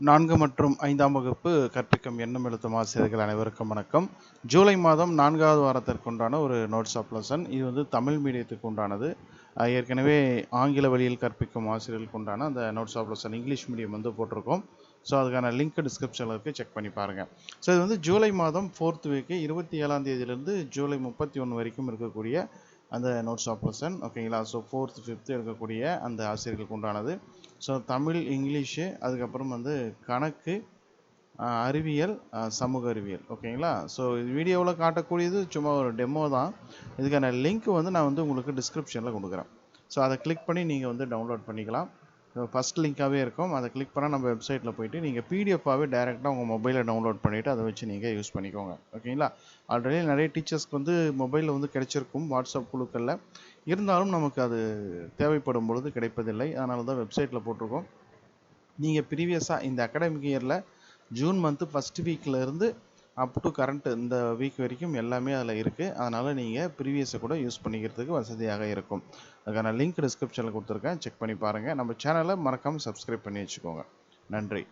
4 மற்றும் 5ஆம் வகுப்பு கற்பிக்கும் எண்ணும் எழுத்தும் ஆசிரியர்கள் அனைவருக்கும் வணக்கம். ஜூலை மாதம் 4வது வாரத்திற்குண்டான ஒரு நோட்ஸ் ஆஃப் லெசன். இது வந்து தமிழ் மீடியத்துக்கு உண்டானது. ஏற்கனவே ஆங்கில வழியில் கற்பிக்கும் ஆசிரியர்களுக்கு உண்டான அந்த notes of lesson English medium வந்து போட்டிருக்கோம். ஸோ அதுக்கான லிங்க் டிஸ்கிரிப்ஷனில் இருக்குது, செக் பண்ணி பாருங்கள். ஸோ இது வந்து ஜூலை மாதம் 4th வீக்கு 27ஆம் தேதியிலிருந்து ஜூலை 31 வரைக்கும் இருக்கக்கூடிய அந்த நோட்ஸ் ஆஃப் லெசன். ஓகேங்களா? ஸோ 4th 5th இருக்கக்கூடிய அந்த ஆசிரியர்களுக்கு உண்டானது. ஸோ தமிழ், இங்கிலீஷு, அதுக்கப்புறம் வந்து கணக்கு, அறிவியல், சமூக அறிவியல். ஓகேங்களா? ஸோ இது வீடியோவில் காட்டக்கூடியது சும்மா ஒரு டெமோ தான். இதுக்கான லிங்க் வந்து நான் வந்து உங்களுக்கு டிஸ்கிரிப்ஷனில் கொடுக்குறேன். ஸோ அதை கிளிக் பண்ணி நீங்கள் வந்து டவுன்லோட் பண்ணிக்கலாம். ஃபஸ்ட் லிங்காகவே இருக்கும். அதை கிளிக் பண்ணால் நம்ம வெப்சைட்டில் போய்ட்டு நீங்கள் பிடிஎஃபாகவே டேரெக்டாக உங்கள் மொபைலில் டவுன்லோட் பண்ணிவிட்டு அதை வச்சு நீங்கள் யூஸ் பண்ணிக்கோங்க. ஓகேங்களா? ஆல்ரெடி நிறைய டீச்சர்ஸ்க்கு வந்து மொபைலில் வந்து கிடைச்சிருக்கும் வாட்ஸ்அப் குழுக்களில். இருந்தாலும் நமக்கு அது தேவைப்படும் பொழுது கிடைப்பதில்லை. அதனால தான் வெப்சைட்டில் போட்டிருக்கோம். நீங்கள் ப்ரீவியஸாக இந்த அகாடமிக் இயரில் ஜூன் மந்த்து ஃபஸ்ட் வீக்கிலேருந்து அப் டு கரண்ட் இந்த வீக் வரைக்கும் எல்லாமே அதில் இருக்குது. அதனால் நீங்கள் ப்ரீவியஸை கூட யூஸ் பண்ணிக்கிறதுக்கு வசதியாக இருக்கும். அதுக்கான லிங்க் டிஸ்கிரிப்ஷனில் கொடுத்துருக்கேன், செக் பண்ணி பாருங்கள். நம்ம சேனலை மறக்காமல் சப்ஸ்கிரைப் பண்ணி வச்சுக்கோங்க. நன்றி.